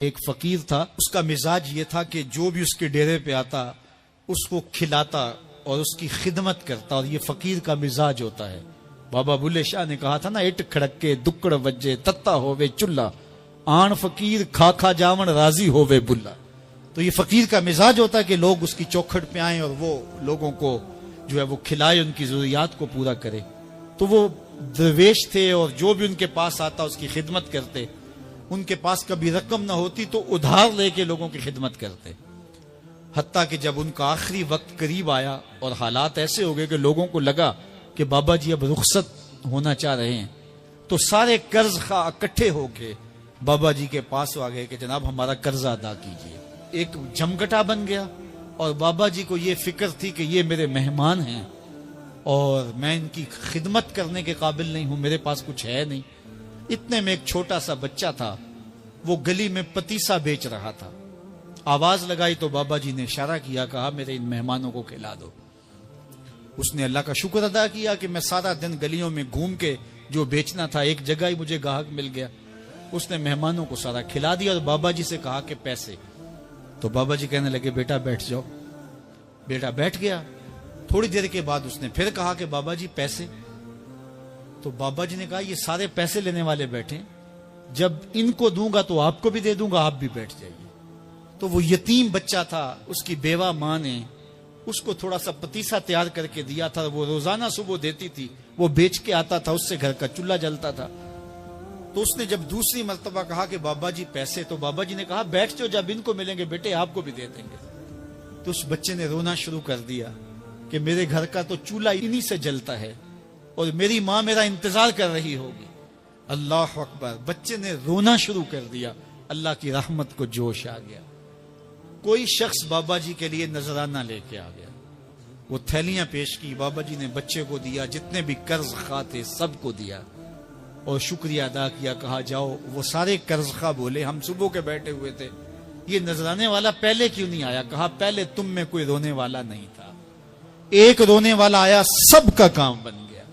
ایک فقیر تھا، اس کا مزاج یہ تھا کہ جو بھی اس کے ڈیرے پہ آتا اس کو کھلاتا اور اس کی خدمت کرتا، اور یہ فقیر کا مزاج ہوتا ہے۔ بابا بلے شاہ نے کہا تھا نا، اٹ کھڑکے دکڑ وجے تتا ہووے چلا، آن فقیر کھا کھا جاون راضی ہووے بلا۔ تو یہ فقیر کا مزاج ہوتا ہے کہ لوگ اس کی چوکھٹ پہ آئیں اور وہ لوگوں کو جو ہے وہ کھلائے، ان کی ضروریات کو پورا کرے۔ تو وہ درویش تھے اور جو بھی ان کے پاس آتا اس کی خدمت کرتے۔ ان کے پاس کبھی رقم نہ ہوتی تو ادھار لے کے لوگوں کی خدمت کرتے، حتیٰ کہ جب ان کا آخری وقت قریب آیا اور حالات ایسے ہو گئے کہ لوگوں کو لگا کہ بابا جی اب رخصت ہونا چاہ رہے ہیں، تو سارے قرض خواہ اکٹھے ہو کے بابا جی کے پاس آ گئے کہ جناب ہمارا قرضہ ادا کیجیے۔ ایک جمگٹا بن گیا، اور بابا جی کو یہ فکر تھی کہ یہ میرے مہمان ہیں اور میں ان کی خدمت کرنے کے قابل نہیں ہوں، میرے پاس کچھ ہے نہیں۔ اتنے میں ایک چھوٹا سا بچہ تھا، وہ گلی میں پتیسا بیچ رہا تھا۔ آواز لگائی تو بابا جی نے اشارہ کیا، کہا میرے ان مہمانوں کو کھلا دو۔ اس نے اللہ کا شکر ادا کیا کہ میں سارا دن گلیوں میں گھوم کے جو بیچنا تھا ایک جگہ ہی مجھے گاہک مل گیا۔ اس نے مہمانوں کو سارا کھلا دیا اور بابا جی سے کہا کہ پیسے۔ تو بابا جی کہنے لگے بیٹا بیٹھ جاؤ۔ بیٹا بیٹھ گیا۔ تھوڑی دیر کے بعد اس نے پھر کہا کہ بابا جی پیسے۔ تو بابا جی نے کہا یہ سارے پیسے لینے والے بیٹھے، جب ان کو دوں گا تو آپ کو بھی دے دوں گا، آپ بھی بیٹھ جائیے۔ تو وہ یتیم بچہ تھا، اس کی بیوہ ماں نے اس کو تھوڑا سا پتیسا تیار کر کے دیا تھا، وہ روزانہ صبح دیتی تھی، وہ بیچ کے آتا تھا، اس سے گھر کا چولہا جلتا تھا۔ تو اس نے جب دوسری مرتبہ کہا کہ بابا جی پیسے، تو بابا جی نے کہا بیٹھ جاؤ، جب ان کو ملیں گے بیٹے آپ کو بھی دے دیں گے۔ تو اس بچے نے رونا شروع کر دیا کہ میرے گھر کا تو چولہا انہی سے جلتا ہے اور میری ماں میرا انتظار کر رہی ہوگی۔ اللہ اکبر، بچے نے رونا شروع کر دیا۔ اللہ کی رحمت کو جوش آ گیا۔ کوئی شخص بابا جی کے لیے نذرانہ لے کے آ گیا، وہ تھیلیاں پیش کی، بابا جی نے بچے کو دیا، جتنے بھی قرض خواہ تھے سب کو دیا اور شکریہ ادا کیا، کہا جاؤ۔ وہ سارے قرض خواہ بولے ہم صبح کے بیٹھے ہوئے تھے، یہ نذرانے والا پہلے کیوں نہیں آیا؟ کہا پہلے تم میں کوئی رونے والا نہیں تھا، ایک رونے والا آیا، سب کا کام بن گیا۔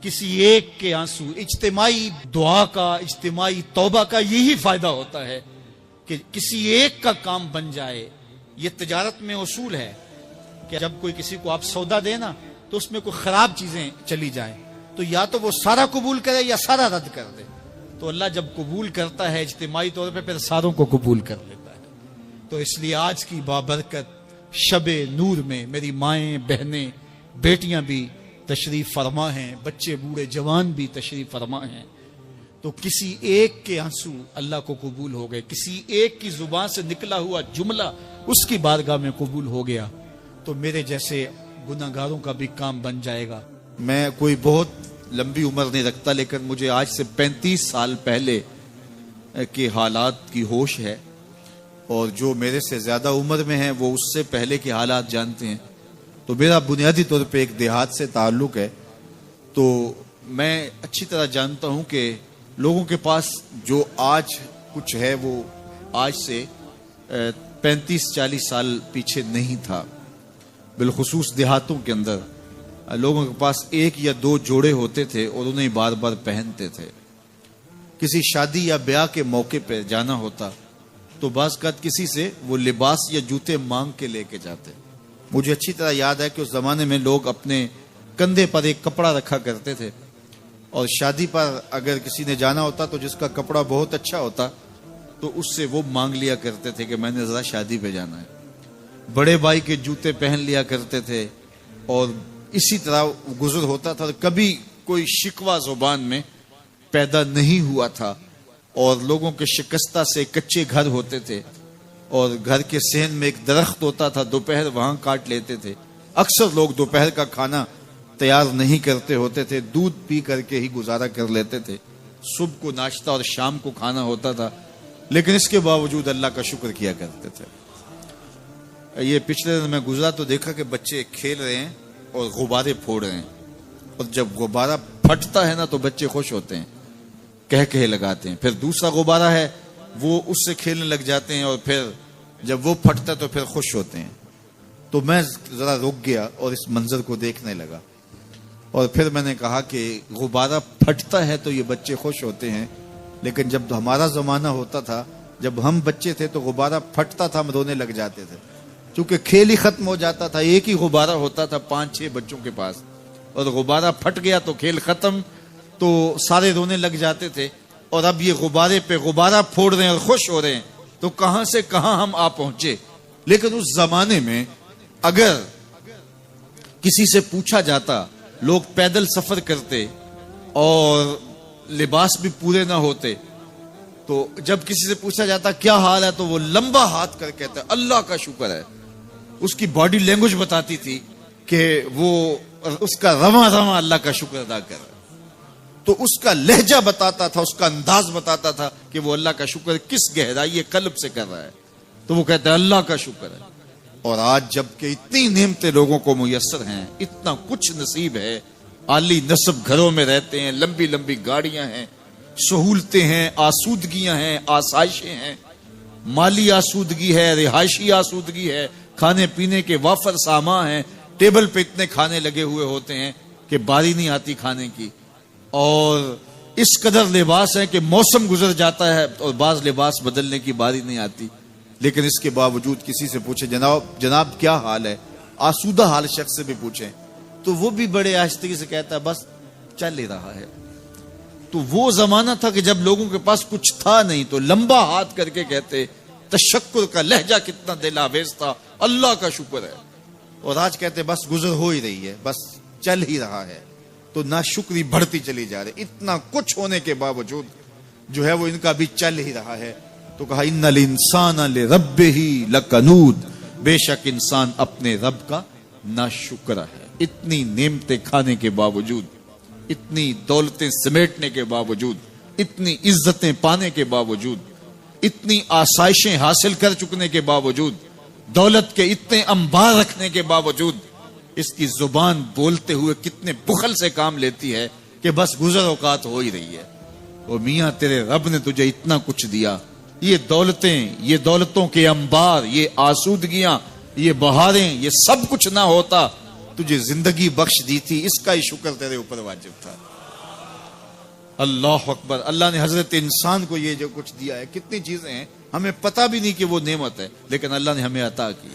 کسی ایک کے آنسو، اجتماعی دعا کا، اجتماعی توبہ کا یہی فائدہ ہوتا ہے کہ کسی ایک کا کام بن جائے۔ یہ تجارت میں اصول ہے کہ جب کوئی کسی کو آپ سودا دے نا تو اس میں کوئی خراب چیزیں چلی جائیں تو یا تو وہ سارا قبول کرے یا سارا رد کر دے۔ تو اللہ جب قبول کرتا ہے اجتماعی طور پہ، پھر ساروں کو قبول کر لیتا ہے۔ تو اس لیے آج کی بابرکت شب نور میں میری مائیں، بہنیں، بیٹیاں بھی تشریف فرما ہیں، بچے بوڑھے جوان بھی تشریف فرما ہیں۔ تو کسی ایک کے آنسو اللہ کو قبول ہو گئے، کسی ایک کی زبان سے نکلا ہوا جملہ اس کی بارگاہ میں قبول ہو گیا، تو میرے جیسے گناہگاروں کا بھی کام بن جائے گا۔ میں کوئی بہت لمبی عمر نہیں رکھتا، لیکن مجھے آج سے 35 سال پہلے کے حالات کی ہوش ہے، اور جو میرے سے زیادہ عمر میں ہیں وہ اس سے پہلے کے حالات جانتے ہیں۔ تو میرا بنیادی طور پہ ایک دیہات سے تعلق ہے، تو میں اچھی طرح جانتا ہوں کہ لوگوں کے پاس جو آج کچھ ہے وہ آج سے 35-40 سال پیچھے نہیں تھا۔ بالخصوص دیہاتوں کے اندر لوگوں کے پاس ایک یا دو جوڑے ہوتے تھے اور انہیں بار بار پہنتے تھے۔ کسی شادی یا بیاہ کے موقع پہ جانا ہوتا تو بعض اوقات کسی سے وہ لباس یا جوتے مانگ کے لے کے جاتے۔ مجھے اچھی طرح یاد ہے کہ اس زمانے میں لوگ اپنے کندھے پر ایک کپڑا رکھا کرتے تھے، اور شادی پر اگر کسی نے جانا ہوتا تو جس کا کپڑا بہت اچھا ہوتا تو اس سے وہ مانگ لیا کرتے تھے کہ میں نے ذرا شادی پہ جانا ہے۔ بڑے بھائی کے جوتے پہن لیا کرتے تھے، اور اسی طرح گزر ہوتا تھا۔ کبھی کوئی شکوہ زبان میں پیدا نہیں ہوا تھا، اور لوگوں کے شکستہ سے کچے گھر ہوتے تھے، اور گھر کے صحن میں ایک درخت ہوتا تھا، دوپہر وہاں کاٹ لیتے تھے۔ اکثر لوگ دوپہر کا کھانا تیار نہیں کرتے ہوتے تھے، دودھ پی کر کے ہی گزارا کر لیتے تھے۔ صبح کو ناشتہ اور شام کو کھانا ہوتا تھا، لیکن اس کے باوجود اللہ کا شکر کیا کرتے تھے۔ یہ پچھلے دن میں گزرا تو دیکھا کہ بچے کھیل رہے ہیں اور غبارے پھوڑ رہے ہیں، اور جب غبارہ پھٹتا ہے نا تو بچے خوش ہوتے ہیں، کہے لگاتے ہیں۔ پھر دوسرا غبارہ ہے وہ اس سے کھیلنے لگ جاتے ہیں، اور پھر جب وہ پھٹتا تو پھر خوش ہوتے ہیں۔ تو میں ذرا رک گیا اور اس منظر کو دیکھنے لگا، اور پھر میں نے کہا کہ غبارہ پھٹتا ہے تو یہ بچے خوش ہوتے ہیں، لیکن جب ہمارا زمانہ ہوتا تھا جب ہم بچے تھے تو غبارہ پھٹتا تھا، ہم رونے لگ جاتے تھے، چونکہ کھیل ہی ختم ہو جاتا تھا، ایک ہی غبارہ ہوتا تھا 5-6 بچوں کے پاس، اور غبارہ پھٹ گیا تو کھیل ختم، تو سارے رونے لگ جاتے تھے۔ اور اب یہ غبارے پہ غبارہ پھوڑ رہے ہیں اور خوش ہو رہے ہیں، تو کہاں سے کہاں ہم آ پہنچے۔ لیکن اس زمانے میں اگر کسی سے پوچھا جاتا، لوگ پیدل سفر کرتے اور لباس بھی پورے نہ ہوتے، تو جب کسی سے پوچھا جاتا کیا حال ہے تو وہ لمبا ہاتھ کر کہتا ہے اللہ کا شکر ہے۔ اس کی باڈی لینگویج بتاتی تھی کہ وہ اس کا رواں رواں اللہ کا شکر ادا کر رہا ہے، تو اس کا لہجہ بتاتا تھا، اس کا انداز بتاتا تھا کہ وہ اللہ کا شکر کس گہرائی قلب سے کر رہا ہے، تو وہ کہتا ہے اللہ کا شکر ہے۔ اور آج جب کہ اتنی نعمتیں لوگوں کو میسر ہیں، اتنا کچھ نصیب ہے، عالی نصب گھروں میں رہتے ہیں، لمبی لمبی گاڑیاں ہیں، سہولتیں ہیں، آسودگیاں ہیں، آسائشیں ہیں، مالی آسودگی ہے، رہائشی آسودگی ہے، کھانے پینے کے وافر سامان ہیں، ٹیبل پہ اتنے کھانے لگے ہوئے ہوتے ہیں کہ باری نہیں آتی کھانے کی، اور اس قدر لباس ہے کہ موسم گزر جاتا ہے اور بعض لباس بدلنے کی باری نہیں آتی۔ لیکن اس کے باوجود کسی سے پوچھے جناب کیا حال ہے، آسودہ حال شخص سے بھی پوچھیں تو وہ بھی بڑے آہستگی سے کہتا ہے بس چل ہی رہا ہے۔ تو وہ زمانہ تھا کہ جب لوگوں کے پاس کچھ تھا نہیں تو لمبا ہاتھ کر کے کہتے، تشکر کا لہجہ کتنا دل آویز تھا، اللہ کا شکر ہے۔ اور آج کہتے بس گزر ہو ہی رہی ہے، بس چل ہی رہا ہے، تو ناشکری بڑھتی چلی جا رہی، اتنا کچھ ہونے کے باوجود جو ہے وہ ان کا بھی چل ہی رہا ہے۔ تو کہا ان الانسان لربہ لکنود، بے شک انسان اپنے رب کا ناشکر ہے۔ اتنی نعمتیں کھانے کے باوجود، اتنی دولتیں سمیٹنے کے باوجود، اتنی عزتیں پانے کے باوجود، اتنی آسائشیں حاصل کر چکنے کے باوجود، دولت کے اتنے انبار رکھنے کے باوجود، اس کی زبان بولتے ہوئے کتنے بخل سے کام لیتی ہے کہ بس گزر اوقات ہو ہی رہی ہے۔ اور میاں تیرے رب نے تجھے اتنا کچھ دیا، یہ دولتیں، یہ دولتوں کے انبار، یہ آسودگیاں، یہ بہاریں، یہ سب کچھ نہ ہوتا، تجھے زندگی بخش دی تھی، اس کا ہی شکر تیرے اوپر واجب تھا۔ اللہ اکبر۔ اللہ نے حضرت انسان کو یہ جو کچھ دیا ہے، کتنی چیزیں ہیں ہمیں پتہ بھی نہیں کہ وہ نعمت ہے، لیکن اللہ نے ہمیں عطا کی۔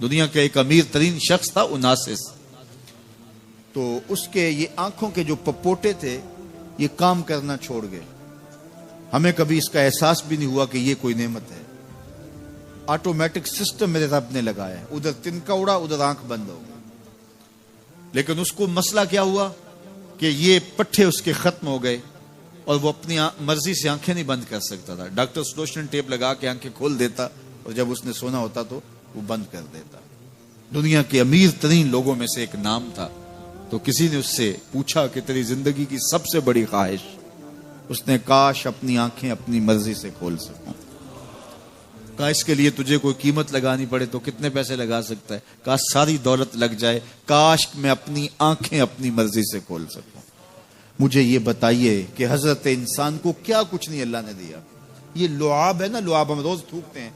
دنیا کا ایک امیر ترین شخص تھا اناسس، تو اس کے یہ آنکھوں کے جو پپوٹے تھے یہ کام کرنا چھوڑ گئے، ہمیں کبھی اس کا احساس بھی نہیں ہوا کہ یہ کوئی نعمت ہے۔ آٹومیٹک سسٹم میرے رب نے لگایا ہے، ادھر تنکا اڑا ادھر آنکھ بند ہو گئی، لیکن اس کو مسئلہ کیا ہوا کہ یہ پٹھے اس کے ختم ہو گئے اور وہ اپنی مرضی سے آنکھیں نہیں بند کر سکتا تھا۔ ڈاکٹر سلوشن ٹیپ لگا کے آنکھیں کھول دیتا اور جب اس نے سونا ہوتا تو وہ بند کر دیتا۔ دنیا کے امیر ترین لوگوں میں سے ایک نام تھا، تو کسی نے اس سے پوچھا کہ تیری زندگی کی سب سے بڑی خواہش؟ اس نے کاش اپنی آنکھیں اپنی مرضی سے کھول سکوں۔ کاش اس کے لیے تجھے کوئی قیمت لگانی پڑے تو کتنے پیسے لگا سکتا ہے؟ کاش ساری دولت لگ جائے، کاش میں اپنی آنکھیں اپنی مرضی سے کھول سکوں۔ مجھے یہ بتائیے کہ حضرت انسان کو کیا کچھ نہیں اللہ نے دیا۔ یہ لعاب ہے نا، لعاب ہم روز تھوکتے ہیں،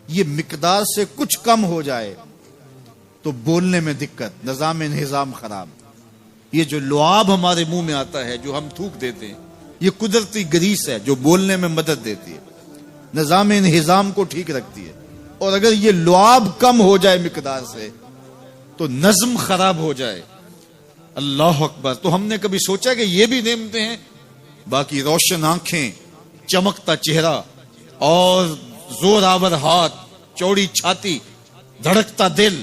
یہ مقدار سے کچھ کم ہو جائے تو بولنے میں دقت، نظام خراب۔ یہ جو لعاب ہمارے منہ میں آتا ہے جو ہم تھوک دیتے ہیں، یہ قدرتی گریس ہے جو بولنے میں مدد دیتی ہے، نظام انہضام کو ٹھیک رکھتی ہے۔ اور اگر یہ لعاب کم ہو جائے مقدار سے تو نظم خراب ہو جائے۔ اللہ اکبر۔ تو ہم نے کبھی سوچا کہ یہ بھی نعمتیں ہیں؟ باقی روشن آنکھیں، چمکتا چہرہ اور زور آور ہاتھ، چوڑی چھاتی، دھڑکتا دل،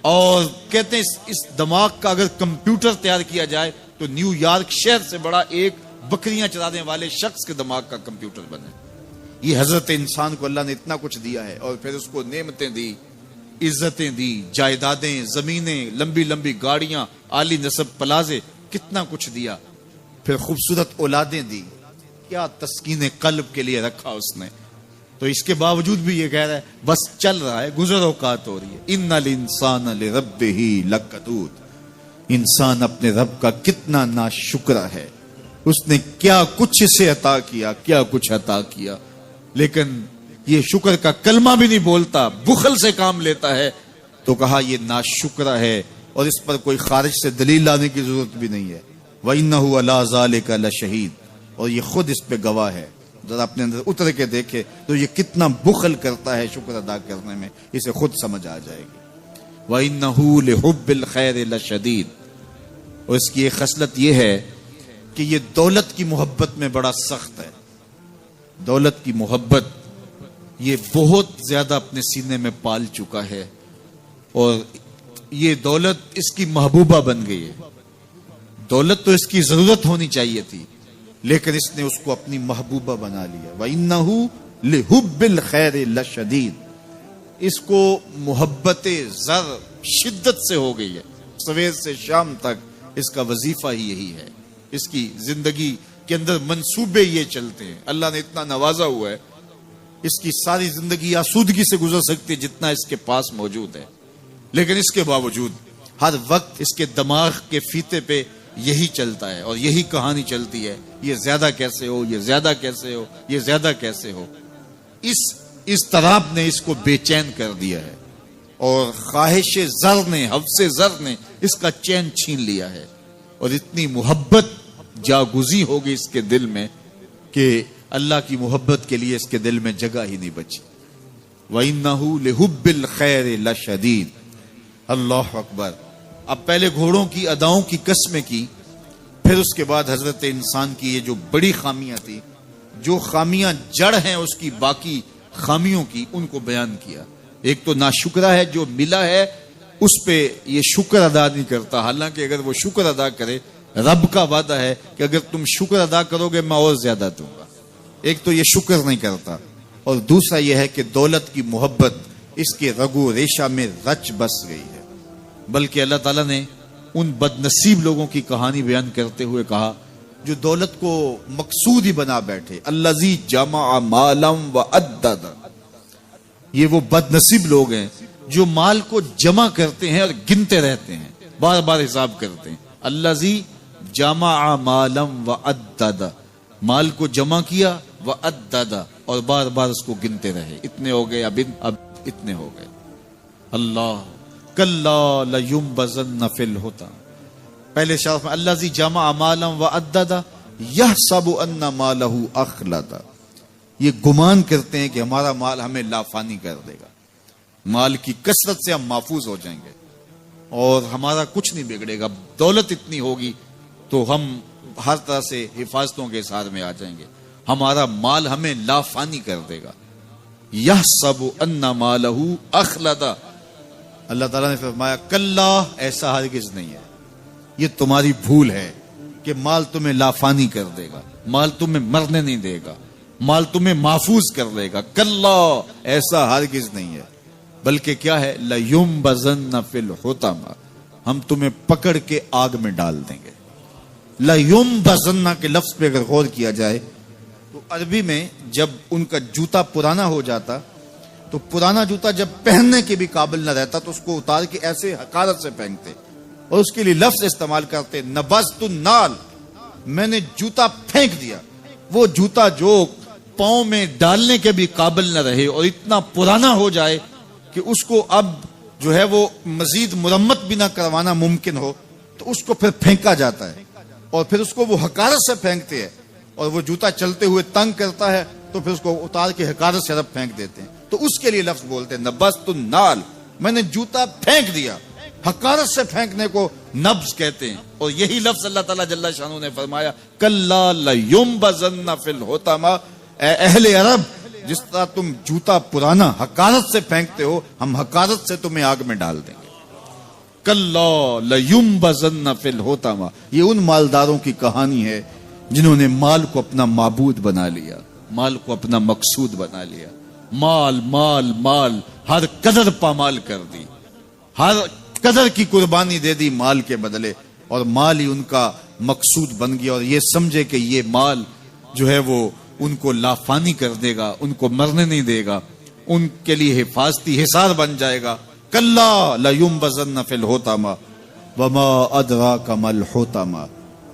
اور کہتے ہیں اس دماغ کا اگر کمپیوٹر تیار کیا جائے تو نیو یارک شہر سے بڑا ایک بکریاں چلانے والے شخص کے دماغ کا کمپیوٹر بنے۔ یہ حضرت انسان کو اللہ نے اتنا کچھ دیا ہے، اور پھر اس کو نعمتیں دی، عزتیں دی، جائیدادیں، زمینیں، لمبی لمبی گاڑیاں، عالی نصب پلازے، کتنا کچھ دیا۔ پھر خوبصورت اولادیں دی، کیا تسکین قلب کے لیے رکھا اس نے۔ تو اس کے باوجود بھی یہ کہہ رہا ہے بس چل رہا ہے، گزر اوقات ہو رہی ہے۔ ان الانسان لربہ لکنود، انسان اپنے رب کا کتنا ناشکر ہے، اس نے کیا کچھ اسے عطا کیا، کیا کچھ عطا کیا، لیکن یہ شکر کا کلمہ بھی نہیں بولتا، بخل سے کام لیتا ہے۔ تو کہا یہ ناشکر ہے، اور اس پر کوئی خارج سے دلیل لانے کی ضرورت بھی نہیں ہے۔ وَإِنَّهُ عَلَىٰ ذَلِكَ لَشَهِيدٌ، اور یہ خود اس پہ گواہ ہے۔ ذرا اپنے اندر اتر کے دیکھے تو یہ کتنا بخل کرتا ہے شکر ادا کرنے میں، اسے خود سمجھ آ جائے گی۔ وَإِنَّهُ لِحُبِّ الْخَيْرِ لَشَدِيدٌ، اور اس کی ایک خصلت یہ ہے کہ یہ دولت کی محبت میں بڑا سخت ہے۔ دولت کی محبت یہ بہت زیادہ اپنے سینے میں پال چکا ہے، اور یہ دولت اس کی محبوبہ بن گئی ہے۔ دولت تو اس کی ضرورت ہونی چاہیے تھی، لیکن اس نے اس کو اپنی محبوبہ بنا لیا۔ وَإِنَّهُ لِحُبِّ الْخَيْرِ لَشَدِيدٌ، اس کو محبت زر شدت سے ہو گئی ہے۔ سویر سے شام تک اس کا وظیفہ ہی یہی ہے، اس کی زندگی کے اندر منصوبے یہ چلتے ہیں۔ اللہ نے اتنا نوازا ہوا ہے، اس کی ساری زندگی آسودگی سے گزر سکتی ہے جتنا اس کے پاس موجود ہے، لیکن اس کے باوجود ہر وقت اس کے دماغ کے فیتے پہ یہی چلتا ہے اور یہی کہانی چلتی ہے، یہ زیادہ کیسے ہو، یہ زیادہ کیسے ہو، یہ زیادہ کیسے ہو۔ اس اضطراب نے اس کو بے چین کر دیا ہے، اور خواہش زر نے، حوث زر نے اس کا چین چھین لیا ہے، اور اتنی محبت جاگزی ہوگی اس کے دل میں کہ اللہ کی محبت کے لیے اس کے دل میں جگہ ہی نہیں بچی۔ وَإِنَّهُ لِحُبِّ الْخَيْرِ لَشَدِيدٌ۔ اللہ اکبر۔ اب پہلے گھوڑوں کی اداؤں کی قسمیں کی، پھر اس کے بعد حضرت انسان کی یہ جو بڑی خامیاں تھی، جو خامیاں جڑ ہیں اس کی باقی خامیوں کی، ان کو بیان کیا۔ ایک تو ناشکرہ ہے، جو ملا ہے اس پہ یہ شکر ادا نہیں کرتا، حالانکہ اگر وہ شکر ادا کرے، رب کا وعدہ ہے کہ اگر تم شکر ادا کرو گے میں اور زیادہ دوں گا۔ ایک تو یہ شکر نہیں کرتا، اور دوسرا یہ ہے کہ دولت کی محبت اس کے رگو ریشہ میں رچ بس گئی ہے۔ بلکہ اللہ تعالیٰ نے ان بد نصیب لوگوں کی کہانی بیان کرتے ہوئے کہا جو دولت کو مقصود ہی بنا بیٹھے، الذی جمع مالا وعدد، یہ وہ بد نصیب لوگ ہیں جو مال کو جمع کرتے ہیں اور گنتے رہتے ہیں، بار بار حساب کرتے ہیں۔ الذی جمع مالا وعدد، مال کو جمع کیا، وعدد، اور بار بار اس کو گنتے رہے، اتنے ہو گئے، اب اتنے ہو گئے۔ اللہ کلا لینبذن فی الحطام، پہلے شرف میں الذی جمع مالا وعدد یحسب ان مالہ اخلد، یہ گمان کرتے ہیں کہ ہمارا مال ہمیں لافانی کر دے گا، مال کی کثرت سے ہم محفوظ ہو جائیں گے اور ہمارا کچھ نہیں بگڑے گا، دولت اتنی ہوگی تو ہم ہر طرح سے حفاظتوں کے ساتھ میں آ جائیں گے، ہمارا مال ہمیں لافانی کر دے گا۔ یحسب ان مالہ اخلد، اللہ تعالیٰ نے فرمایا کلا، ایسا ہرگز نہیں ہے، یہ تمہاری بھول ہے کہ مال تمہیں لافانی کر دے گا، مال تمہیں مرنے نہیں دے گا، مال تمہیں محفوظ کر لے گا۔ کلا، ایسا ہرگز نہیں ہے، بلکہ کیا ہے، لَيُنبَذَنَّ فِي الْحُطَمَةِ، ہم تمہیں پکڑ کے آگ میں ڈال دیں گے۔ لَيُنبَذَنَّ کے لفظ پہ اگر غور کیا جائے تو عربی میں جب ان کا جوتا پرانا ہو جاتا تو پرانا جوتا جب پہننے کے بھی قابل نہ رہتا تو اس کو اتار کے ایسے حقارت سے پھینکتے، اور اس کے لیے لفظ استعمال کرتے نبذت النال، میں نے جوتا پھینک دیا۔ وہ جوتا جو پاؤں میں ڈالنے کے بھی قابل نہ رہے اور اتنا پرانا ہو جائے کہ اس کو اب جو ہے وہ مزید مرمت بھی نہ کروانا ممکن ہو، تو اس کو پھر پھینکا جاتا ہے، اور پھر اس کو وہ حقارت سے پھینکتے ہیں، اور وہ جوتا چلتے ہوئے تنگ کرتا ہے تو پھر اس کو اتار کے حقارت سے رب پھینک دیتے ہیں، تو اس کے لیے لفظ بولتے ہیں نبذت النال، میں نے جوتا پھینک دیا۔ حقارت سے پھینکنے کو نبض کہتے ہیں، اور یہی لفظ اللہ تعالیٰ جل شانہ نے فرمایا کلا لینبذن فی الحطمہ، اے اہل عرب، جس طرح تم جوتا پرانا حقارت سے پھینکتے ہو، ہم حقارت سے تمہیں آگ میں ڈال دیں گے۔ کلا لینبذن فی الحطمہ، یہ ان مالداروں کی کہانی ہے جنہوں نے مال کو اپنا معبود بنا لیا، مال کو اپنا مقصود بنا لیا، مال مال مال، ہر قدر پامال کر دی، ہر قدر کی قربانی دے دی مال کے بدلے، اور مال ہی ان کا مقصود بن گیا، اور یہ سمجھے کہ یہ مال جو ہے وہ ان کو لافانی کر دے گا، ان کو مرنے نہیں دے گا، ان کے لیے حفاظتی حصار بن جائے گا۔ کلا لینبذن فی الحطمہ وما ادراک ما الحطمہ،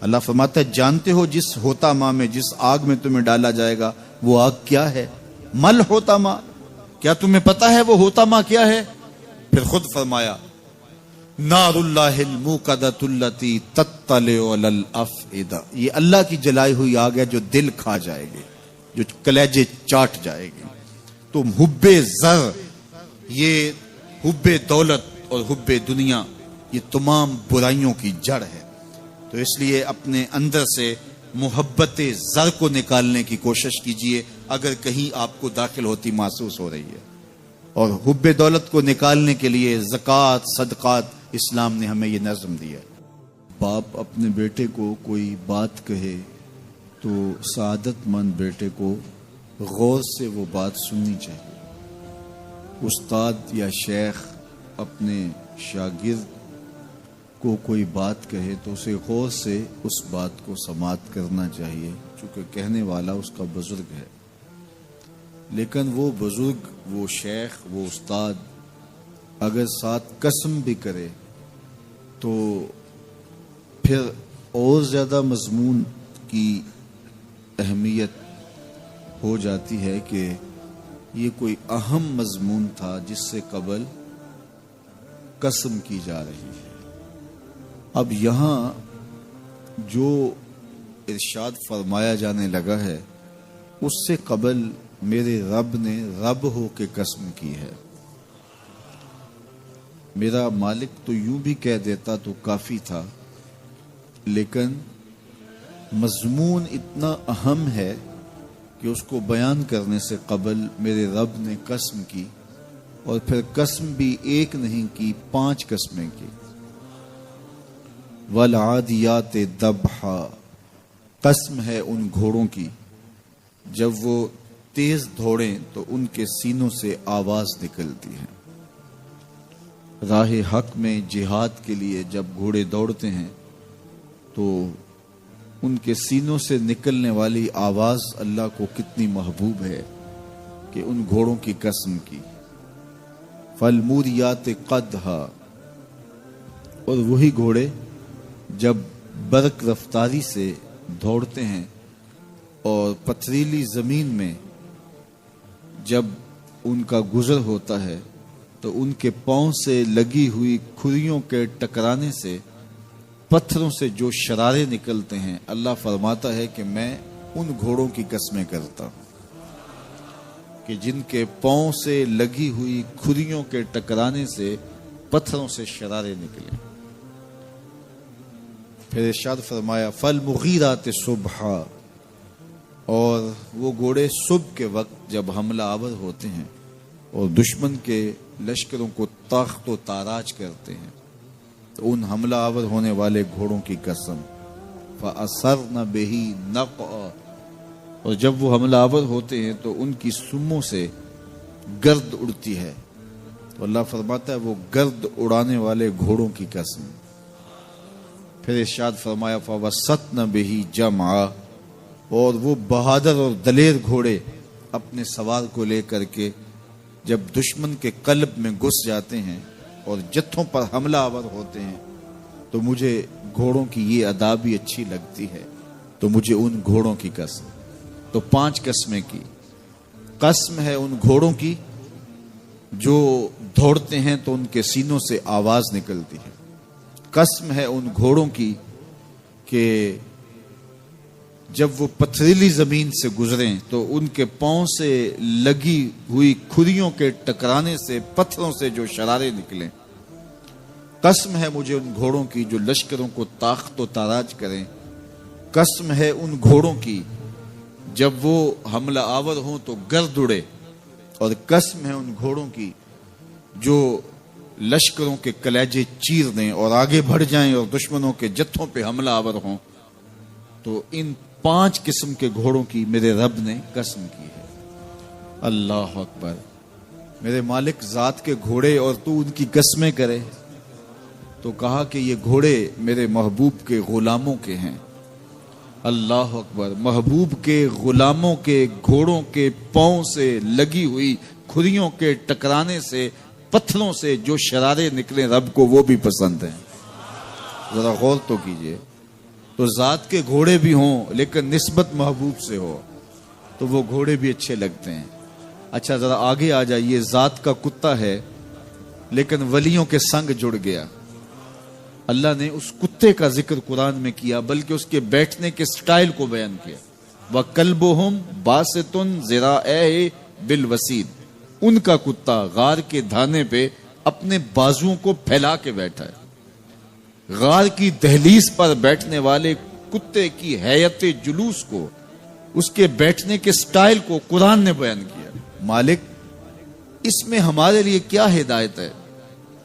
اللہ فرماتا ہے جانتے ہو جس حطمہ میں، جس آگ میں تمہیں ڈالا جائے گا وہ آگ کیا ہے؟ مل حطمہ، کیا تمہیں پتا ہے وہ حطمہ کیا ہے؟ پھر خود فرمایا نار اللہ الموقدۃ التی تطلع علی الافئدہ، یہ اللہ کی جلائی ہوئی آگ ہے جو دل کھا جائے گی۔ جو کلیجے چاٹ جائے گی. تو حب زر، یہ حب دولت اور حب دنیا، یہ تمام برائیوں کی جڑ ہے. تو اس لیے اپنے اندر سے محبت زر کو نکالنے کی کوشش کیجئے اگر کہیں آپ کو داخل ہوتی محسوس ہو رہی ہے. اور حب دولت کو نکالنے کے لیے زکوٰۃ، صدقات، اسلام نے ہمیں یہ نظم دیا. باپ اپنے بیٹے کو کوئی بات کہے تو سعادت مند بیٹے کو غور سے وہ بات سننی چاہیے. استاد یا شیخ اپنے شاگرد کو کوئی بات کہے تو اسے غور سے اس بات کو سماعت کرنا چاہیے، چونکہ کہنے والا اس کا بزرگ ہے. لیکن وہ بزرگ، وہ شیخ، وہ استاد اگر ساتھ قسم بھی کرے تو پھر اور زیادہ مضمون کی اہمیت ہو جاتی ہے کہ یہ کوئی اہم مضمون تھا جس سے قبل قسم کی جا رہی ہے. اب یہاں جو ارشاد فرمایا جانے لگا ہے اس سے قبل میرے رب نے رب ہو کے قسم کی ہے. میرا مالک تو یوں بھی کہہ دیتا تو کافی تھا، لیکن مضمون اتنا اہم ہے کہ اس کو بیان کرنے سے قبل میرے رب نے قسم کی، اور پھر قسم بھی ایک نہیں کی، 5 قسمیں کی. والعادیات ضبحا، قسم ہے ان گھوڑوں کی جب وہ تیز دوڑیں تو ان کے سینوں سے آواز نکلتی ہے. راہ حق میں جہاد کے لیے جب گھوڑے دوڑتے ہیں تو ان کے سینوں سے نکلنے والی آواز اللہ کو کتنی محبوب ہے کہ ان گھوڑوں کی قسم کی. فالموریات قدحا، اور وہی گھوڑے جب برق رفتاری سے دوڑتے ہیں اور پتھریلی زمین میں جب ان کا گزر ہوتا ہے تو ان کے پاؤں سے لگی ہوئی کھریوں کے ٹکرانے سے پتھروں سے جو شرارے نکلتے ہیں، اللہ فرماتا ہے کہ میں ان گھوڑوں کی قسمیں کرتا ہوں کہ جن کے پاؤں سے لگی ہوئی کھریوں کے ٹکرانے سے پتھروں سے شرارے نکلے. پھر ارشاد فرمایا فالمغیرات صبحا، اور وہ گھوڑے صبح کے وقت جب حملہ آور ہوتے ہیں اور دشمن کے لشکروں کو تاخت و تاراج کرتے ہیں تو ان حملہ آور ہونے والے گھوڑوں کی قسم. فَأَثَرْنَ بِهِ نَقْعًا، اور جب وہ حملہ آور ہوتے ہیں تو ان کی سموں سے گرد اڑتی ہے. تو اللہ فرماتا ہے وہ گرد اڑانے والے گھوڑوں کی قسم. پھر ارشاد فرمایا فَوَسَطْنَ بِهِ جَمْعًا، اور وہ بہادر اور دلیر گھوڑے اپنے سوار کو لے کر کے جب دشمن کے قلب میں گھس جاتے ہیں اور جتھوں پر حملہ آور ہوتے ہیں تو مجھے گھوڑوں کی یہ ادا بھی اچھی لگتی ہے، تو مجھے ان گھوڑوں کی قسم. تو 5 قسمیں کی. قسم ہے ان گھوڑوں کی جو دوڑتے ہیں تو ان کے سینوں سے آواز نکلتی ہے. قسم ہے ان گھوڑوں کی کہ جب وہ پتھریلی زمین سے گزریں تو ان کے پاؤں سے لگی ہوئی کھریوں کے ٹکرانے سے پتھروں سے جو شرارے نکلیں. قسم ہے مجھے ان گھوڑوں کی جو لشکروں کو تاخت و تاراج کریں. قسم ہے ان گھوڑوں کی جب وہ حملہ آور ہوں تو گرد اڑے. اور قسم ہے ان گھوڑوں کی جو لشکروں کے کلیجے چیر دیں اور آگے بڑھ جائیں اور دشمنوں کے جتھوں پہ حملہ آور ہوں. تو ان 5 قسم کے گھوڑوں کی میرے رب نے قسم کی ہے. اللہ اکبر. میرے مالک ذات کے گھوڑے اور تو ان کی قسمیں کرے. تو کہا کہ یہ گھوڑے میرے محبوب کے غلاموں کے ہیں. اللہ اکبر. محبوب کے غلاموں کے گھوڑوں کے پاؤں سے لگی ہوئی کھریوں کے ٹکرانے سے پتھروں سے جو شرارے نکلے رب کو وہ بھی پسند ہیں. ذرا غور تو کیجئے. تو ذات کے گھوڑے بھی ہوں لیکن نسبت محبوب سے ہو تو وہ گھوڑے بھی اچھے لگتے ہیں. اچھا ذرا آگے آ جائیے. ذات کا کتا ہے لیکن ولیوں کے سنگ جڑ گیا. اللہ نے اس کتے کا ذکر قرآن میں کیا بلکہ اس کے بیٹھنے کے سٹائل کو بیان کیا. وَكَلْبُهُمْ بَاسِطٌ ذِرَاعَيْهِ بِالْوَسِيدِ، ان کا کتا غار کے دھانے پہ اپنے بازوؤں کو پھیلا کے بیٹھا ہے۔ غار کی دہلیز پر بیٹھنے والے کتے کی حیت جلوس کو، اس کے بیٹھنے کے سٹائل کو قرآن نے بیان کیا۔ مالک اس میں ہمارے لیے کیا ہدایت ہے؟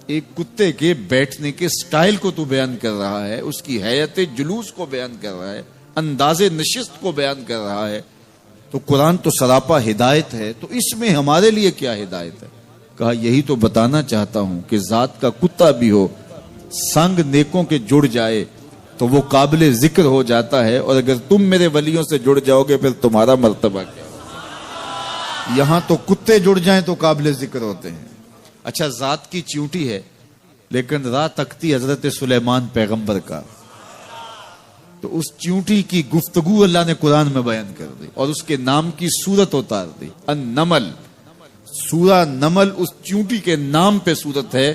ایک کتے کے بیٹھنے کے سٹائل کو تو بیان کر رہا ہے، اس کی حیت جلوس کو بیان کر رہا ہے، انداز نشست کو بیان کر رہا ہے، تو قرآن تو سراپا ہدایت ہے، تو اس میں ہمارے لیے کیا ہدایت ہے؟ کہا یہی تو بتانا چاہتا ہوں کہ ذات کا کتا بھی ہو، سنگ نیکوں کے جڑ جائے تو وہ قابل ذکر ہو جاتا ہے، اور اگر تم میرے ولیوں سے جڑ جاؤ گے پھر تمہارا مرتبہ کیا؟ یہاں تو کتے جڑ جائیں تو قابل ذکر ہوتے ہیں۔ اچھا ذات کی چیونٹی ہے لیکن راہ تکتی حضرت سلیمان پیغمبر کا، تو اس چیونٹی کی گفتگو اللہ نے قرآن میں بیان کر دی اور اس کے نام کی صورت اتار دی۔ النمل، سورہ نمل اس چیونٹی کے نام پہ صورت ہے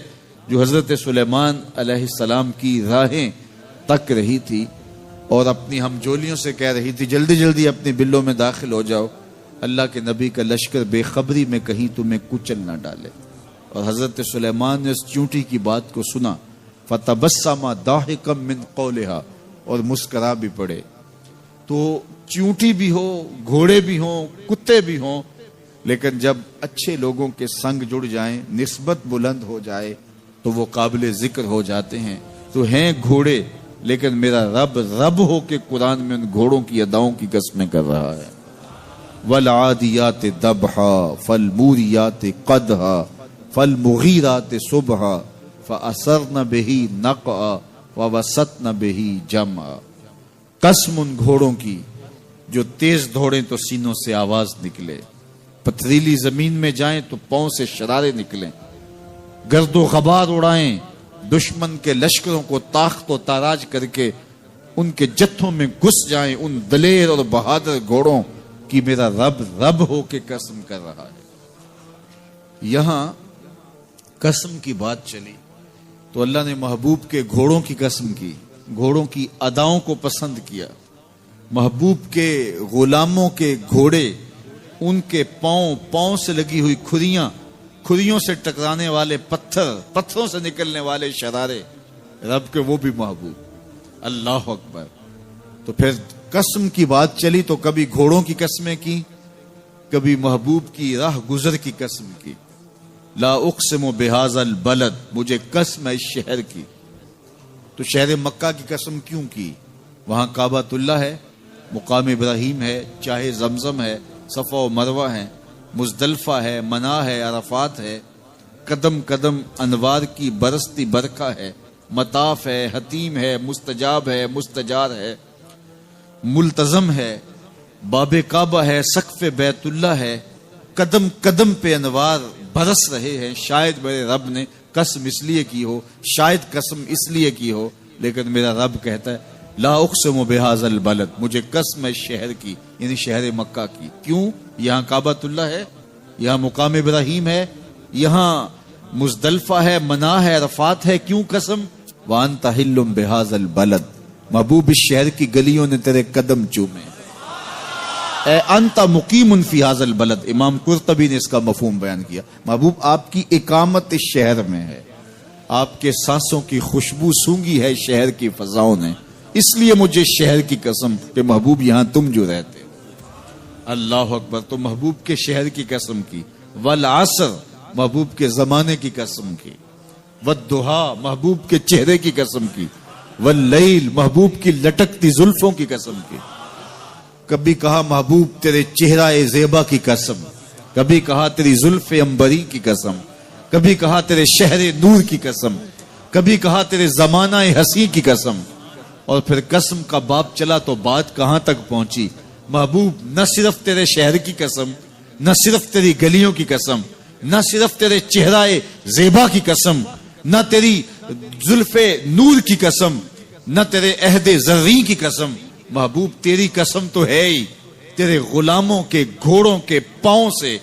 جو حضرت سلیمان علیہ السلام کی راہیں تک رہی تھی اور اپنی ہمجولیوں سے کہہ رہی تھی جلدی جلدی اپنے بلوں میں داخل ہو جاؤ، اللہ کے نبی کا لشکر بے خبری میں کہیں تمہیں کچل نہ ڈالے۔ اور حضرت سلیمان نے اس چیونٹی کی بات کو سنا، فَتَبَسَّمَ ضَاحِكًا مِّن قَوْلِهَا، اور مسکرا بھی پڑے۔ تو چیونٹی بھی ہو، گھوڑے بھی ہوں، کتے بھی ہوں، لیکن جب اچھے لوگوں کے سنگ جڑ جائیں، نسبت بلند ہو جائے تو وہ قابل ذکر ہو جاتے ہیں۔ تو ہیں گھوڑے لیکن میرا رب رب ہو کے قرآن میں ان گھوڑوں کی اداؤں کی قسمیں کر رہا ہے۔ وَالْعَادِيَاتِ ضَبْحًا فَالْمُورِيَاتِ قَدْحًا فَالْمُغِيرَاتِ صُبْحًا فَأَثَرْنَ بِهِ نَقْعًا وَوَسَطْنَ بِهِ جَمْعًا۔ قسم ان گھوڑوں کی جو تیز دوڑیں تو سینوں سے آواز نکلے، پتھریلی زمین میں جائیں تو پاؤں سے شرارے نکلیں، گرد و غبار اڑائیں، دشمن کے لشکروں کو تاخت و تاراج کر کے ان کے جتھوں میں گھس جائیں، ان دلیر اور بہادر گھوڑوں کی میرا رب رب ہو کے قسم کر رہا ہے۔ یہاں قسم کی بات چلی تو اللہ نے محبوب کے گھوڑوں کی قسم کی، گھوڑوں کی اداؤں کو پسند کیا۔ محبوب کے غلاموں کے گھوڑے، ان کے پاؤں سے لگی ہوئی کھریوں سے ٹکرانے والے پتھروں سے نکلنے والے شرارے، رب کے وہ بھی محبوب۔ اللہ اکبر۔ تو پھر قسم کی بات چلی تو کبھی گھوڑوں کی قسمیں کی، کبھی محبوب کی راہ گزر کی قسم کی۔ لا اقسم بہذا البلد، مجھے قسم ہے اس شہر کی۔ تو شہر مکہ کی قسم کیوں کی؟ وہاں کعبۃ اللہ ہے، مقام ابراہیم ہے، چاہے زمزم ہے، صفا و مروہ ہے، مزدلفہ ہے، منا ہے، عرفات ہے، قدم قدم انوار کی برستی برکھا ہے، مطاف ہے، حتیم ہے، مستجاب ہے، مستجار ہے، ملتزم ہے، باب کعبہ ہے، سقف بیت اللہ ہے، قدم قدم پہ انوار برس رہے ہیں۔ شاید میرے رب نے قسم اس لیے کی ہو، شاید قسم اس لیے کی ہو، لیکن میرا رب کہتا ہے لا اقسم بہذا البلد، مجھے قسم ہے شہر کی، یعنی شہر مکہ کی۔ کیوں؟ یہاں کعبۃ اللہ ہے، یہاں مقام ابراہیم ہے، یہاں مزدلفہ ہے، منا ہے، عرفات ہے۔ کیوں قسم؟ وانت حل بہذا البلد، محبوب اس شہر کی گلیوں نے تیرے قدم چومے، اے انت مقیم فی ھذا البلد۔ امام قرطبی نے اس کا مفہوم بیان کیا، محبوب آپ کی اقامت اس شہر میں ہے، آپ کے سانسوں کی خوشبو سونگی ہے شہر کی فضاؤں نے، اس لیے مجھے شہر کی قسم کہ محبوب یہاں تم جو رہتے۔ اللہ اکبر۔ تو محبوب کے شہر کی قسم کی، والعصر، محبوب کے زمانے کی قسم کی، والضحیٰ، محبوب کے چہرے کی قسم کی، واللیل، محبوب کی لٹکتی زلفوں کی قسم کی۔ کبھی کہا محبوب تیرے چہرہ زیبا کی قسم، کبھی کہا تیری زلف عنبری کی قسم، کبھی کہا تیرے شہر نور کی قسم، کبھی کہا تیرے زمانہ حسین کی قسم۔ اور پھر قسم کا باب چلا تو بات کہاں تک پہنچی؟ محبوب نہ صرف تیرے شہر کی قسم، نہ صرف تیری گلیوں کی قسم، نہ صرف تیرے چہرہ زیبا کی قسم، نہ تیری زلف نور کی قسم، نہ تیرے عہد زرین کی قسم، محبوب تیری قسم تو ہے ہی تیرے غلاموں کے گھوڑوں کے پاؤں سے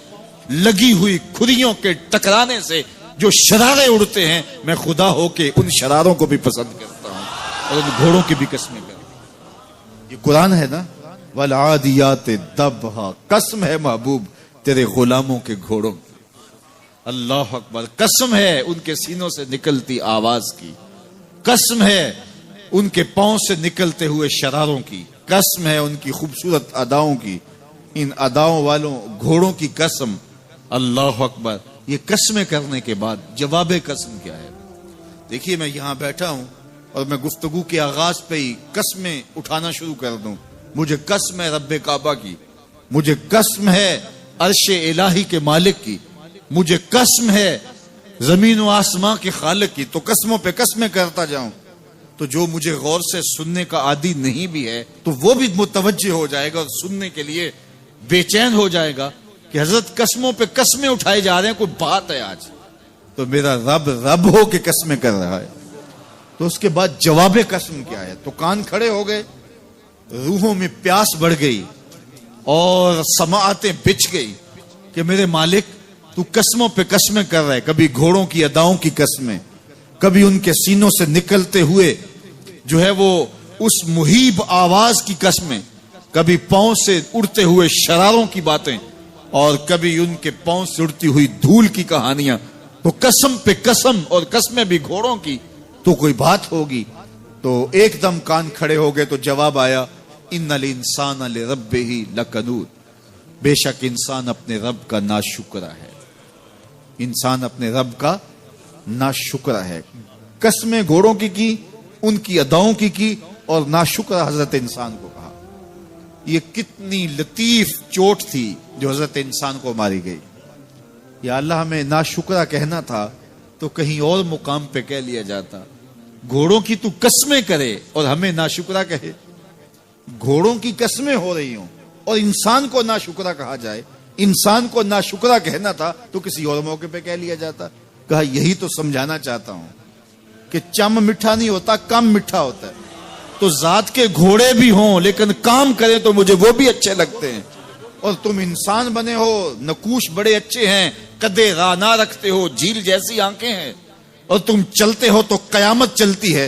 لگی ہوئی کھریوں کے ٹکرانے سے جو شرارے اڑتے ہیں، میں خدا ہو کے ان شراروں کو بھی پسند کرتا ہوں اور ان گھوڑوں کی بھی قسمیں کرتا ہوں۔ یہ قرآن ہے نا، والعادیات ضبحا، قسم ہے محبوب تیرے غلاموں کے گھوڑوں کی، اللہ اکبر، قسم ہے ان کے سینوں سے نکلتی آواز کی، قسم ہے ان کے پاؤں سے نکلتے ہوئے شراروں کی، قسم ہے ان کی خوبصورت اداؤں کی، ان اداؤں والوں گھوڑوں کی قسم، اللہ اکبر۔ یہ قسمیں کرنے کے بعد جواب قسم کیا ہے؟ دیکھیے میں یہاں بیٹھا ہوں اور میں گفتگو کے آغاز پہ ہی قسمیں اٹھانا شروع کر دوں، مجھے قسم ہے رب کعبہ کی، مجھے قسم ہے عرش الہی کے مالک کی، مجھے قسم ہے زمین و آسمان کے خالق کی، تو قسموں پہ قسمیں کرتا جاؤں تو جو مجھے غور سے سننے کا عادی نہیں بھی ہے تو وہ بھی متوجہ ہو جائے گا اور سننے کے لیے بے چین ہو جائے گا کہ حضرت قسموں پہ قسمیں اٹھائے جا رہے ہیں، کوئی بات ہے آج تو میرا رب رب ہو کے قسمیں کر رہا ہے۔ تو اس کے بعد جواب قسم کیا ہے؟ تو کان کھڑے ہو گئے، روحوں میں پیاس بڑھ گئی اور سماعتیں بچھ گئی کہ میرے مالک تو قسموں پہ قسمیں کر رہا ہے، کبھی گھوڑوں کی اداؤں کی قسمیں، کبھی ان کے سینوں سے نکلتے ہوئے جو ہے وہ اس مہیب آواز کی قسمیں، کبھی پاؤں سے اڑتے ہوئے شراروں کی باتیں اور کبھی ان کے پاؤں سے اڑتی ہوئی دھول کی کہانیاں، تو قسم پہ قسم، اور قسمیں بھی گھوڑوں کی، تو کوئی بات ہوگی۔ تو ایک دم کان کھڑے ہو گئے تو جواب آیا، ان الانسان لربہ لکنود، بے شک انسان اپنے رب کا ناشکرا ہے، انسان اپنے رب کا ناشکرا ہے۔ قسمیں گھوڑوں کی ان کی اداؤں کی اور ناشکرا حضرت انسان کو کہا۔ یہ کتنی لطیف چوٹ تھی جو حضرت انسان کو ماری گئی۔ یا اللہ ہمیں ناشکرا کہنا تھا تو کہیں اور مقام پہ کہہ لیا جاتا، گھوڑوں کی تو قسمیں کرے اور ہمیں ناشکرا کہے، گھوڑوں کی قسمیں ہو رہی ہوں اور انسان کو ناشکرا کہا جائے، انسان کو ناشکرا کہنا تھا تو کسی اور موقع پہ کہہ لیا جاتا۔ کہا یہی تو سمجھانا چاہتا ہوں کہ چم میٹھا نہیں ہوتا، کم میٹھا ہوتا ہے، تو ذات کے گھوڑے بھی ہوں لیکن کام کریں تو مجھے وہ بھی اچھے لگتے ہیں، اور تم انسان بنے ہو، نقوش بڑے اچھے ہیں، قدے رانا رکھتے ہو، جھیل جیسی آنکھیں ہیں، اور تم چلتے ہو تو قیامت چلتی ہے،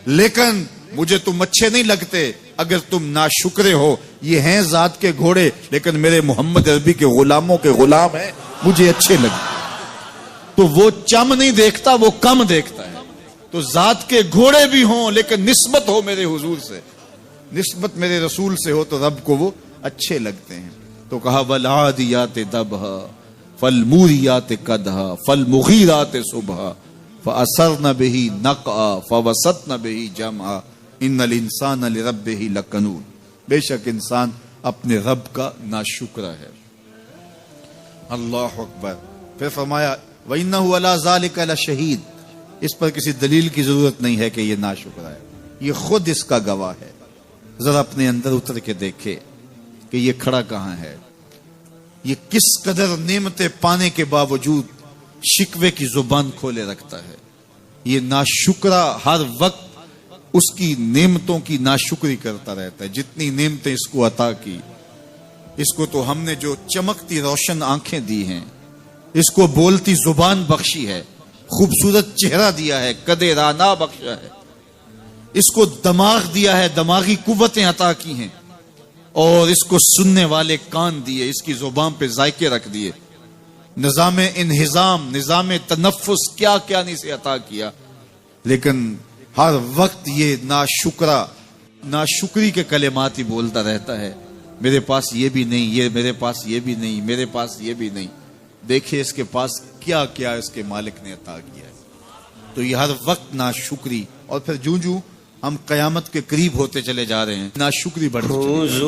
لیکن مجھے تم اچھے نہیں لگتے اگر تم ناشکرے ہو۔ یہ ہیں ذات کے گھوڑے لیکن میرے محمد عربی کے غلاموں کے غلام ہیں، مجھے اچھے لگتے۔ تو وہ چم نہیں دیکھتا، وہ کم دیکھتا ہے۔ تو ذات کے گھوڑے بھی ہوں لیکن نسبت ہو میرے حضور سے، نسبت میرے رسول سے ہو تو رب کو وہ اچھے لگتے ہیں۔ تو کہا والعادیات ضبحا فالموریات قدحا فالمغیرات صبحا فاثرن به نقعا فوسطن به جمعا ان الانسان لربہ لکنود، بے شک انسان اپنے رب کا ناشکرا ہے۔ اللہ اکبر۔ پھر فرمایا وَإِنَّهُ عَلَى ذَلِكَ لَشَهِيدٌ، اس پر کسی دلیل کی ضرورت نہیں ہے کہ یہ ناشکرا ہے، یہ خود اس کا گواہ ہے۔ ذرا اپنے اندر اتر کے دیکھے کہ یہ کھڑا کہاں ہے، یہ کس قدر نعمتیں پانے کے باوجود شکوے کی زبان کھولے رکھتا ہے۔ یہ ناشکرا ہر وقت اس کی نعمتوں کی ناشکری کرتا رہتا ہے۔ جتنی نعمتیں اس کو عطا کی، اس کو تو ہم نے جو چمکتی روشن آنکھیں دی ہیں، اس کو بولتی زبان بخشی ہے، خوبصورت چہرہ دیا ہے، قد رانا بخشا ہے، اس کو دماغ دیا ہے، دماغی قوتیں عطا کی ہیں، اور اس کو سننے والے کان دیے، اس کی زبان پہ ذائقے رکھ دیے، نظام انہضام، نظام تنفس، کیا کیا نہیں سے عطا کیا، لیکن ہر وقت یہ ناشکری کے کلمات ہی بولتا رہتا ہے۔ میرے پاس یہ بھی نہیں، یہ میرے پاس یہ بھی نہیں، میرے پاس یہ بھی نہیں۔ دیکھیں اس کے پاس کیا کیا اس کے مالک نے عطا کیا ہے۔ تو یہ ہر وقت ناشکری، اور پھر جوں جوں ہم قیامت کے قریب ہوتے چلے جا رہے ہیں ناشکری بڑھتی چلی جا رہی ہے۔